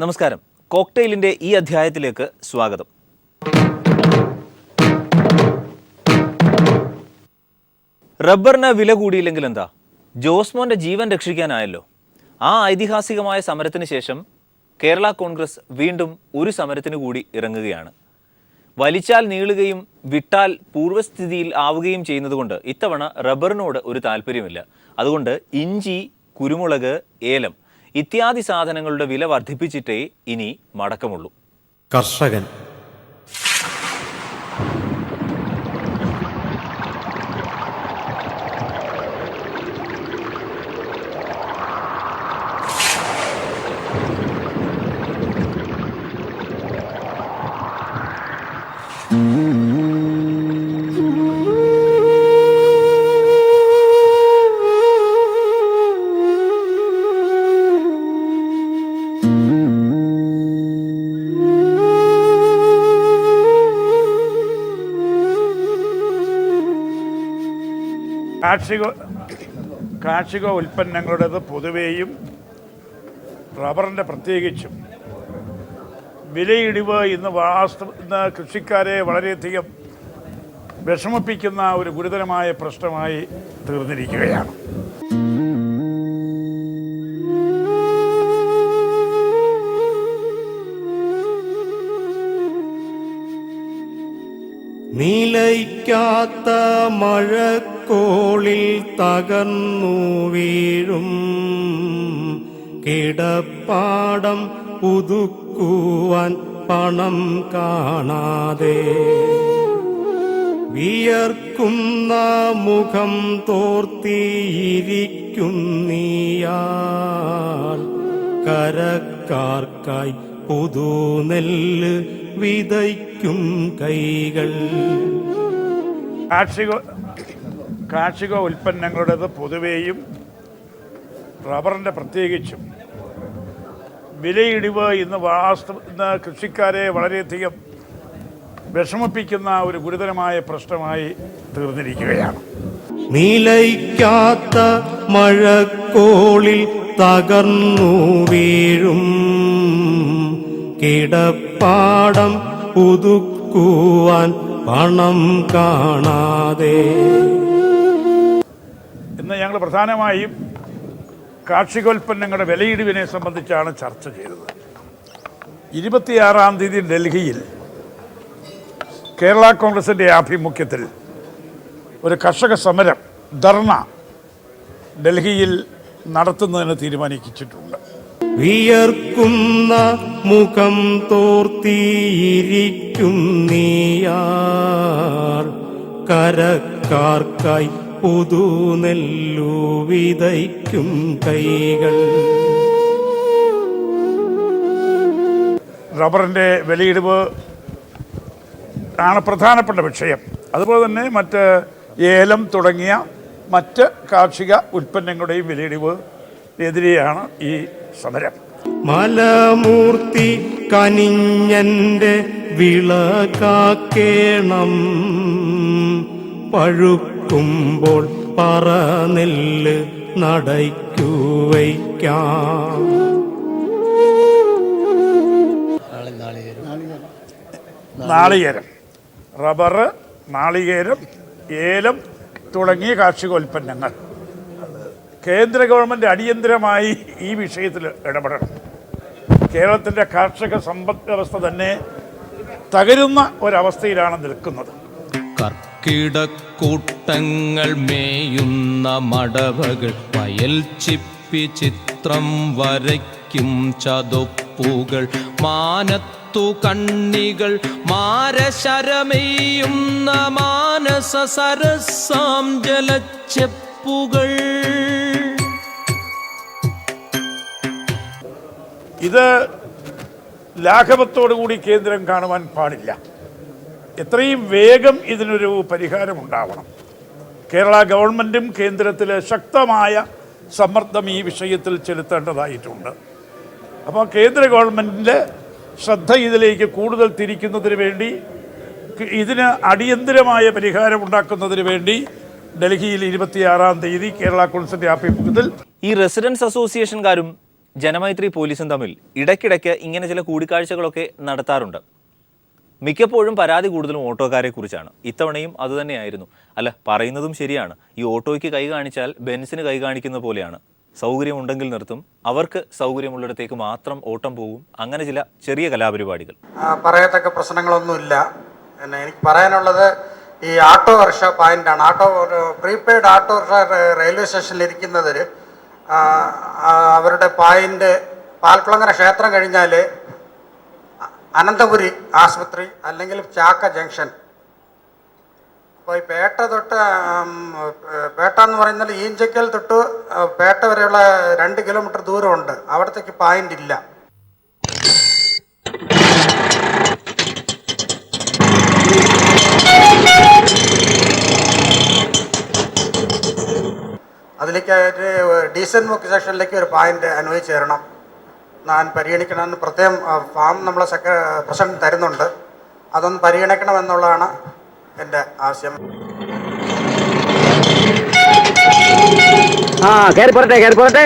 നമസ്കാരം. കോക്ടെയിലിൻ്റെ ഈ അധ്യായത്തിലേക്ക് സ്വാഗതം. റബ്ബറിന് വില കൂടിയില്ലെങ്കിൽ എന്താ? ജോസ്മോൻ്റെ ജീവൻ രക്ഷിക്കാനായല്ലോ. ആ ഐതിഹാസികമായ സമരത്തിന് ശേഷം കേരള കോൺഗ്രസ് വീണ്ടും ഒരു സമരത്തിന് കൂടി ഇറങ്ങുകയാണ്. വലിച്ചാൽ നീളുകയും വിട്ടാൽ പൂർവ്വസ്ഥിതിയിൽ ആവുകയും ചെയ്യുന്നതുകൊണ്ട് ഇത്തവണ റബ്ബറിനോട് ഒരു താല്പര്യമില്ല. അതുകൊണ്ട് ഇഞ്ചി, കുരുമുളക്, ഏലം ഇത്യാദി സാധനങ്ങളുടെ വില വർദ്ധിപ്പിച്ചിട്ടേ ഇനി മടക്കമുള്ളൂ. കർഷകൻ കാർഷിക ഉൽപ്പന്നങ്ങളുടേത് പൊതുവേയും റബ്ബറിൻ്റെ പ്രത്യേകിച്ചും വിലയിടിവ് ഇന്ന് കൃഷിക്കാരെ വളരെയധികം വിഷമിപ്പിക്കുന്ന ഒരു ഗുരുതരമായ പ്രശ്നമായി തീർന്നിരിക്കുകയാണ്. നിലയ്ക്കാത്ത മഴക്കോളിൽ തകർന്നു വീഴും കിടപ്പാടം പുതുക്കുവാൻ പണം കാണാതെ വിയർക്കുന്ന മുഖം തോർത്തിയിരിക്കുന്നീയാൾ കരക്കാർക്കായി പുതുനെല്ല് വിതയ്ക്കും കൈകൾ. കാർഷിക ഉൽപ്പന്നങ്ങളുടേത് പൊതുവേയും റബ്ബറിൻ്റെ പ്രത്യേകിച്ചും വിലയിടിവ് ഇന്ന് കൃഷിക്കാരെ വളരെയധികം വിഷമിപ്പിക്കുന്ന ഒരു ഗുരുതരമായ പ്രശ്നമായി തീർന്നിരിക്കുകയാണ്. നിലയ്ക്കാത്ത മഴക്കോളിൽ തകർന്നു വീഴും കിടപ്പാടം പുതുക്കുവാൻ പണം കാണാതെ. ഇന്ന് ഞങ്ങൾ പ്രധാനമായും കാർഷികോൽപ്പന്നങ്ങളുടെ വിലയിടിവിനെ സംബന്ധിച്ചാണ് ചർച്ച ചെയ്തത്. 26-ാം തീയതി ഡൽഹിയിൽ കേരള കോൺഗ്രസിൻ്റെ ആഭിമുഖ്യത്തിൽ ഒരു കർഷക സമരം ധർണ ഡൽഹിയിൽ നടത്തുന്നതിന് തീരുമാനിച്ചിട്ടുണ്ട്. വിയർക്കുന്ന മുഖം തോർത്തിയിരിക്കുന്നീയാർ കരക്കാർക്കായി പുതുനെല്ലു വിതയ്ക്കും കൈകൾ. റബ്ബറിൻ്റെ വിലയിടിവ് ആണ് പ്രധാനപ്പെട്ട വിഷയം. അതുപോലെ തന്നെ മറ്റ് ഏലം തുടങ്ങിയ മറ്റ് കാർഷിക ഉൽപ്പന്നങ്ങളുടെയും വിലയിടിവ് എതിരെയാണ് ഈ സമരം. മലമൂർത്തി കനിഞ്ഞന്റെ വിളകാക്കേണം പഴുക്കുമ്പോൾ പറനെല്ല് നടയ്ക്കു വയ്ക്കാം. നാളികേരം, റബ്ബർ, നാളികേരം, ഏലം തുടങ്ങിയ കാർഷികോൽപ്പന്നങ്ങൾ കേന്ദ്ര ഗവൺമെൻറ് അടിയന്തരമായി ഈ വിഷയത്തിൽ ഇടപെടണം. കേരളത്തിൻ്റെ കാർഷിക സമ്പദ് വ്യവസ്ഥ തന്നെ തകരുന്ന ഒരവസ്ഥയിലാണ് നിൽക്കുന്നത്. കർക്കിടക്കൂട്ടങ്ങൾ മേയുന്ന മടവകൾ വയൽ ചിപ്പി ചിത്രം വരയ്ക്കും ചതുപ്പുകൾ മാനത്തു കണ്ണികൾ മാരശരമെയ്യുന്ന മാനസ സരസാം ജലച്ചെപ്പുകൾ. ഇത് ലാഘവത്തോടുകൂടി കേന്ദ്രം കാണുവാൻ പാടില്ല. എത്രയും വേഗം ഇതിനൊരു പരിഹാരമുണ്ടാവണം. കേരള ഗവൺമെൻറ്റും കേന്ദ്രത്തിൽ ശക്തമായ സമ്മർദ്ദം ഈ വിഷയത്തിൽ ചെലുത്തേണ്ടതായിട്ടുണ്ട്. അപ്പോൾ കേന്ദ്ര ഗവൺമെൻറ്റിൻ്റെ ശ്രദ്ധ ഇതിലേക്ക് കൂടുതൽ തിരിക്കുന്നതിന് വേണ്ടി, ഇതിന് അടിയന്തരമായ പരിഹാരം ഉണ്ടാക്കുന്നതിന് വേണ്ടി ഡൽഹിയിൽ 26-ാം തീയതി കേരള കോൺഗ്രസിൻ്റെ ആഭിമുഖ്യത്തിൽ ഈ റെസിഡൻസ് അസോസിയേഷൻകാരും ജനമൈത്രി പോലീസും തമ്മിൽ ഇടയ്ക്കിടയ്ക്ക് ഇങ്ങനെ ചില കൂടിക്കാഴ്ചകളൊക്കെ നടത്താറുണ്ട്. മിക്കപ്പോഴും പരാതി കൂടുതലും ഓട്ടോക്കാരെ കുറിച്ചാണ്. ഇത്തവണയും അതുതന്നെയായിരുന്നു. അല്ല, പറയുന്നതും ശരിയാണ്. ഈ ഓട്ടോയ്ക്ക് കൈ കാണിച്ചാൽ ബെൻസിന് കൈ കാണിക്കുന്ന പോലെയാണ്. സൗകര്യമുണ്ടെങ്കിൽ നിർത്തും, അവർക്ക് സൗകര്യമുള്ളിടത്തേക്ക് മാത്രം ഓട്ടം പോകും. അങ്ങനെ ചില ചെറിയ കലാപരിപാടികൾ. പറയത്തക്ക പ്രശ്നങ്ങളൊന്നുമില്ല. പിന്നെ എനിക്ക് പറയാനുള്ളത് ഈ ആട്ടോ റിക്ഷ പോയിന്റാണ്. പ്രീപെയ്ഡ് ആട്ടോ റിക്ഷ റെയിൽവേ സ്റ്റേഷനിൽ ഇരിക്കുന്നവർ അവരുടെ പോയിന്റ് പാൽക്കുളങ്ങര ക്ഷേത്രം കഴിഞ്ഞാൽ അനന്തപുരി ആശുപത്രി അല്ലെങ്കിൽ ചാക്ക ജംഗ്ഷൻ. അപ്പോൾ ഈ പേട്ട തൊട്ട് പേട്ട എന്ന് പറയുന്നത് ഈഞ്ചക്കൽ തൊട്ട് പേട്ട വരെയുള്ള 2 കിലോമീറ്റർ ദൂരമുണ്ട്. അവിടത്തേക്ക് പോയിന്റ് ഇല്ല. അതിലേക്ക് ഡീസൻറ്റ് മുക്ക് സെക്ഷനിലേക്ക് ഒരു പോയിന്റ് അനുവദിച്ച് തരണം, ഞാൻ പരിഗണിക്കണമെന്ന് പ്രത്യേകം ഫാം നമ്മളെ പ്രസിഡന്റ് തരുന്നുണ്ട്. അതൊന്ന് പരിഗണിക്കണമെന്നുള്ളതാണ് എൻ്റെ ആവശ്യം. കയറി പോരട്ടെ.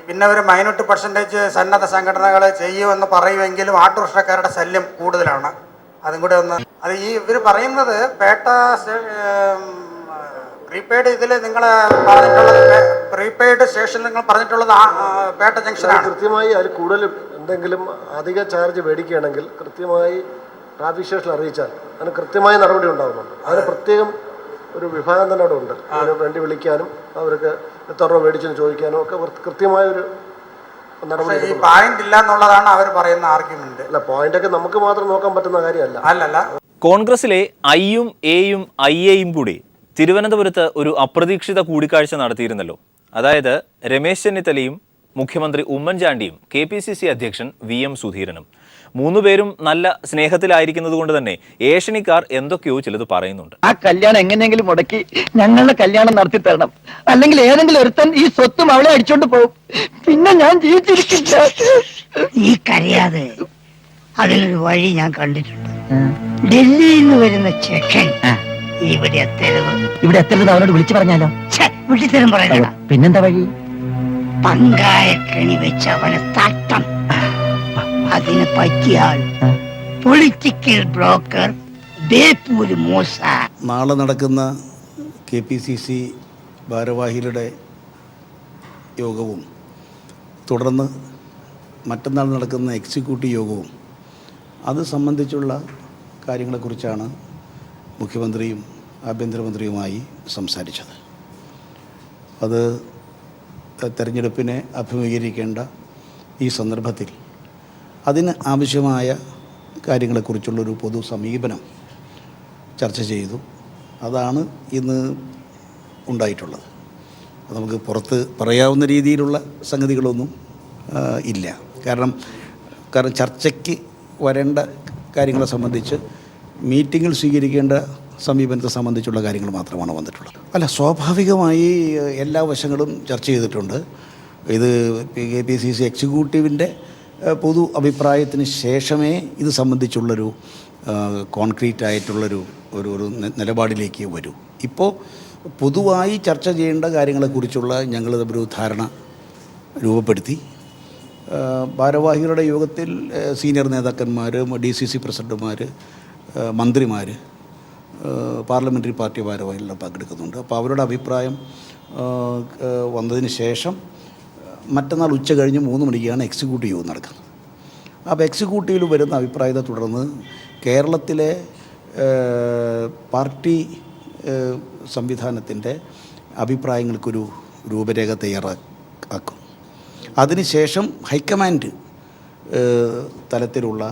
പിന്നെ ഒരു -% സന്നദ്ധ സംഘടനകൾ ചെയ്യുമെന്ന് പറയുമെങ്കിലും ആട്ടോറിക്ഷക്കാരുടെ ശല്യം കൂടുതലാണ്. അതും കൂടെ ഒന്ന് ഇവർ പറയുന്നത് പേട്ട പ്രീപെയ്ഡ് ഇതിൽ നിങ്ങൾ പറഞ്ഞിട്ടുള്ളത് പ്രീപെയ്ഡ് സ്റ്റേഷനിൽ നിങ്ങൾ പറഞ്ഞിട്ടുള്ളത് പേട്ട ജംഗ്ഷനാണ്. കൃത്യമായി അതിൽ കൂടുതൽ എന്തെങ്കിലും അധിക ചാർജ് മേടിക്കുകയാണെങ്കിൽ കൃത്യമായി ട്രാഫിക് സ്റ്റേഷനിൽ അറിയിച്ചാൽ അതിന് കൃത്യമായ നടപടി ഉണ്ടാകുന്നുണ്ട്. അതിന് പ്രത്യേകം ഒരു വിഭാഗം തന്നെ അവിടെ ഉണ്ട്. അതിന് വേണ്ടി വിളിക്കാനും അവർക്ക് എത്ര രൂപ മേടിച്ചെന്ന് ചോദിക്കാനും ഒക്കെ കൃത്യമായൊരു നടപടി. ഈ പോയിന്റ് ഇല്ല എന്നുള്ളതാണ് അവർ പറയുന്ന ആർഗ്യുമെന്റ്. അല്ല, പോയിന്റൊക്കെ നമുക്ക് മാത്രം നോക്കാൻ പറ്റുന്ന കാര്യമല്ല. അല്ലല്ല, കോൺഗ്രസിലെ ഐയും എയും ഐഎയും കൂടി തിരുവനന്തപുരത്ത് ഒരു അപ്രതീക്ഷിത കൂടിക്കാഴ്ച നടത്തിയിരുന്നല്ലോ. അതായത് രമേശ് ചെന്നിത്തലയും മുഖ്യമന്ത്രി ഉമ്മൻചാണ്ടിയും KPCC അധ്യക്ഷൻ VM സുധീരനും. 3 പേരും നല്ല സ്നേഹത്തിലായിരിക്കുന്നത് കൊണ്ട് തന്നെ ഏഷ്യനിക്കാർ എന്തൊക്കെയോ ചിലത് പറയുന്നുണ്ട്. ആ കല്യാണം എങ്ങനെയെങ്കിലും മുടക്കി ഞങ്ങളുടെ കല്യാണം നടത്തി തരണം, അല്ലെങ്കിൽ ഏതെങ്കിലും ഒരുത്തൻ ഈ സ്വത്തും അവളെ അടിച്ചോണ്ട് പോകും, പിന്നെ ഞാൻ ജീവിച്ചിരിക്കില്ല. ഈ കരയാതെ അതിനൊരു വഴി ഞാൻ കണ്ടിട്ടുണ്ട്. ഡൽഹിയിൽ നിന്ന് വരുന്ന ചെക്കൻ ഇവിടെ എത്തരുത് അവനോട് വിളിച്ചു പറഞ്ഞാലോ? വിളിത്തരം പറയണ. പിന്നെന്താ വഴി? പങ്കായ കെണി വെച്ച് അവനെ തട്ടം. അതിന് പറ്റിയാൽ പൊളിറ്റിക്കൽ ബ്രോക്കർ ബേപ്പൂര് മൂസ. നാളെ നടക്കുന്ന KPCC ഭാരവാഹികളുടെ യോഗവും തുടർന്ന് മറ്റന്നാൾ നടക്കുന്ന എക്സിക്യൂട്ടീവ് യോഗവും അത് സംബന്ധിച്ചുള്ള കാര്യങ്ങളെക്കുറിച്ചാണ് മുഖ്യമന്ത്രിയും ആഭ്യന്തരമന്ത്രിയുമായി സംസാരിച്ചത്. അത് തെരഞ്ഞെടുപ്പിനെ അഭിമുഖീകരിക്കേണ്ട ഈ സന്ദർഭത്തിൽ അതിന് ആവശ്യമായ കാര്യങ്ങളെക്കുറിച്ചുള്ളൊരു പൊതു സമീപനം ചർച്ച ചെയ്തു. അതാണ് ഇന്ന് ഉണ്ടായിട്ടുള്ളത്. നമുക്ക് പുറത്ത് പറയാവുന്ന രീതിയിലുള്ള സംഗതികളൊന്നും ഇല്ല. കാരണം ചർച്ചയ്ക്ക് വരേണ്ട കാര്യങ്ങളെ സംബന്ധിച്ച് മീറ്റിങ്ങിൽ സ്വീകരിക്കേണ്ട സമീപനത്തെ സംബന്ധിച്ചുള്ള കാര്യങ്ങൾ മാത്രമാണ് വന്നിട്ടുള്ളത്. അല്ല, സ്വാഭാവികമായി എല്ലാ വശങ്ങളും ചർച്ച ചെയ്തിട്ടുണ്ട്. ഇത് KPCC എക്സിക്യൂട്ടീവിൻ്റെ പൊതു അഭിപ്രായത്തിന് ശേഷമേ ഇത് സംബന്ധിച്ചുള്ളൊരു കോൺക്രീറ്റ് ആയിട്ടുള്ളൊരു ഒരു നിലപാടിലേക്ക് വരൂ. ഇപ്പോൾ പൊതുവായി ചർച്ച ചെയ്യേണ്ട കാര്യങ്ങളെക്കുറിച്ചുള്ള ഞങ്ങൾ ഒരു ധാരണ രൂപപ്പെടുത്തി. ഭാരവാഹികളുടെ യോഗത്തിൽ സീനിയർ നേതാക്കന്മാർ, DCC പ്രസിഡന്റുമാർ, മന്ത്രിമാർ, പാർലമെൻ്ററി പാർട്ടി ഭാരവാഹികളെല്ലാം പങ്കെടുക്കുന്നുണ്ട്. അപ്പോൾ അവരുടെ അഭിപ്രായം വന്നതിന് ശേഷം മറ്റന്നാൾ ഉച്ച കഴിഞ്ഞ് 3 മണിക്കാണ് എക്സിക്യൂട്ടീവ് യോഗം നടക്കുന്നത്. അപ്പോൾ എക്സിക്യൂട്ടീവിൽ വരുന്ന അഭിപ്രായത്തെ തുടർന്ന് കേരളത്തിലെ പാർട്ടി സംവിധാനത്തിൻ്റെ അഭിപ്രായങ്ങൾക്കൊരു രൂപരേഖ തയ്യാറാക്കും. അതിനുശേഷം ഹൈക്കമാൻഡ് തലത്തിലുള്ള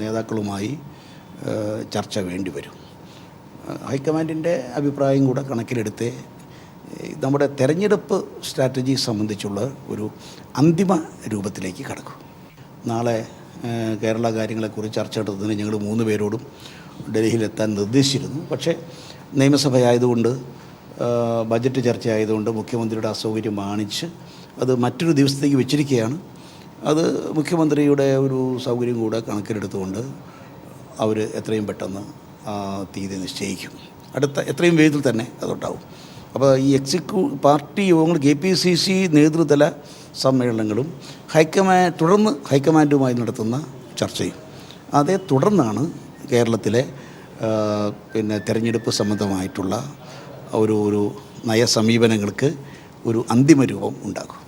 നേതാക്കളുമായി ചർച്ച വേണ്ടി വരും. ഹൈക്കമാൻഡിൻ്റെ അഭിപ്രായം കൂടെ കണക്കിലെടുത്ത് നമ്മുടെ തെരഞ്ഞെടുപ്പ് സ്ട്രാറ്റജി സംബന്ധിച്ചുള്ള ഒരു അന്തിമ രൂപത്തിലേക്ക് കടക്കും. നാളെ കേരള കാര്യങ്ങളെക്കുറിച്ച് ചർച്ച നടത്തുന്നതിന് ഞങ്ങൾ 3 പേരോടും ഡൽഹിയിലെത്താൻ നിർദ്ദേശിച്ചിരുന്നു. പക്ഷേ നിയമസഭയായതുകൊണ്ട് ബജറ്റ് ചർച്ചയായതുകൊണ്ട് മുഖ്യമന്ത്രിയുടെ അസൗകര്യം മാനിച്ച് അത് മറ്റൊരു ദിവസത്തേക്ക് വെച്ചിരിക്കുകയാണ്. അത് മുഖ്യമന്ത്രിയുടെ ഒരു സൗകര്യം കൂടെ കണക്കിലെടുത്തുകൊണ്ട് അവർ എത്രയും പെട്ടെന്ന് തീയതി നിശ്ചയിക്കും. എത്രയും വേഗത്തിൽ തന്നെ അതുണ്ടാവും. അപ്പോൾ ഈ പാർട്ടി യോഗങ്ങൾ KPCC നേതൃതല സമ്മേളനങ്ങളും തുടർന്ന് ഹൈക്കമാൻഡുമായി നടത്തുന്ന ചർച്ചയും അതേ തുടർന്നാണ് കേരളത്തിലെ തെരഞ്ഞെടുപ്പ് സംബന്ധമായിട്ടുള്ള ഒരു നയസമീപനങ്ങൾക്ക് ഒരു അന്തിമ രൂപം ഉണ്ടാകും.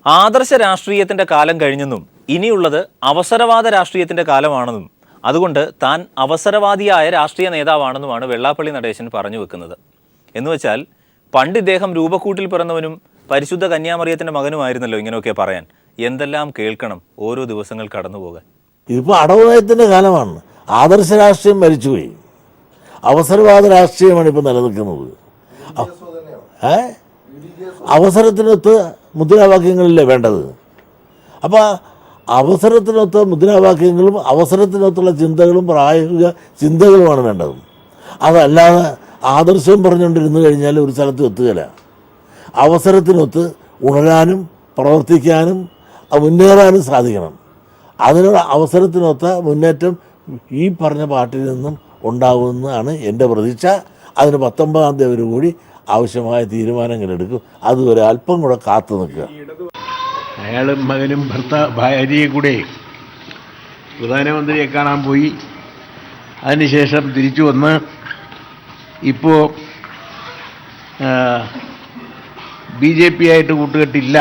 ആദർശ രാഷ്ട്രീയത്തിൻ്റെ കാലം കഴിഞ്ഞെന്നും ഇനിയുള്ളത് അവസരവാദ രാഷ്ട്രീയത്തിൻ്റെ കാലമാണെന്നും അതുകൊണ്ട് താൻ അവസരവാദിയായ രാഷ്ട്രീയ നേതാവാണെന്നുമാണ് വെള്ളാപ്പള്ളി നടേശൻ പറഞ്ഞു വെക്കുന്നത്. എന്നുവെച്ചാൽ പണ്ട് ഇദ്ദേഹം രൂപക്കൂട്ടിൽ പിറന്നവനും പരിശുദ്ധ കന്യാമറിയത്തിൻ്റെ മകനുമായിരുന്നല്ലോ ഇങ്ങനെയൊക്കെ പറയാൻ. എന്തെല്ലാം കേൾക്കണം ഓരോ ദിവസങ്ങൾ കടന്നു പോകാൻ. ഇതിപ്പോൾ അടവുനയത്തിൻ്റെ കാലമാണ്. ആദർശ രാഷ്ട്രീയം മരിച്ചുപോയി. അവസരവാദ രാഷ്ട്രീയമാണ് ഇപ്പോൾ നിലനിൽക്കുന്നത്. അവസരത്തിനൊത്ത് മുദ്രാവാക്യങ്ങളില്ലേ വേണ്ടത്. അപ്പോൾ അവസരത്തിനൊത്ത മുദ്രാവാക്യങ്ങളും അവസരത്തിനൊത്തുള്ള ചിന്തകളും പ്രായോഗിക ചിന്തകളുമാണ് വേണ്ടത്. അതല്ലാതെ ആദർശം പറഞ്ഞുകൊണ്ടിരുന്നു കഴിഞ്ഞാൽ ഒരു സ്ഥലത്ത് എത്തുകയില്ല. അവസരത്തിനൊത്ത് ഉണരാനും പ്രവർത്തിക്കാനും മുന്നേറാനും സാധിക്കണം. അതിനുള്ള അവസരത്തിനൊത്ത മുന്നേറ്റം ഈ പറഞ്ഞ പാർട്ടിയിൽ നിന്നും ഉണ്ടാകുമെന്നാണ് എൻ്റെ പ്രതീക്ഷ. അതിന് 19-ാം തീയതി കൂടി ആവശ്യമായ തീരുമാനങ്ങളെടുക്കും. അതുവരെ അല്പം കൂടെ കാത്തു നിൽക്കുക. അയാളും മകനും ഭാര്യയെ കൂടെ പ്രധാനമന്ത്രിയെ കാണാൻ പോയി. അതിനുശേഷം തിരിച്ചു വന്ന് ഇപ്പോൾ BJP ആയിട്ട് കൂട്ടുകെട്ടില്ല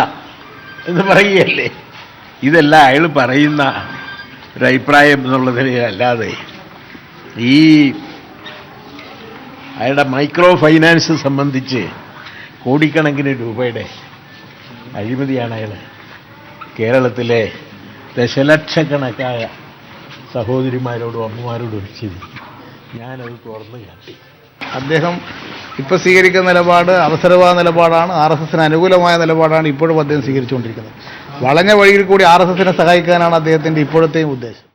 എന്ന് പറയുകയല്ലേ. ഇതല്ല അയാൾ പറയുന്ന ഒരഭിപ്രായം എന്നുള്ള നിലയിലല്ലാതെ ഈ അയാളുടെ മൈക്രോ ഫൈനാൻസ് സംബന്ധിച്ച് കോടിക്കണക്കിന് രൂപയുടെ അഴിമതിയാണ് അയാൾ കേരളത്തിലെ ദശലക്ഷക്കണക്കായ സഹോദരിമാരോടും അമ്മമാരോടും ചെയ്തു. ഞാനത് തുറന്ന് കാട്ടി. അദ്ദേഹം ഇപ്പോൾ സ്വീകരിക്കുന്ന നിലപാട് അവസരവാദ നിലപാടാണ്. RSSന് അനുകൂലമായ നിലപാടാണ് ഇപ്പോഴും അദ്ദേഹം സ്വീകരിച്ചുകൊണ്ടിരിക്കുന്നത്. വളഞ്ഞ വഴിയിൽ കൂടി RSSനെ സഹായിക്കാനാണ് അദ്ദേഹത്തിൻ്റെ ഇപ്പോഴത്തെയും ഉദ്ദേശം.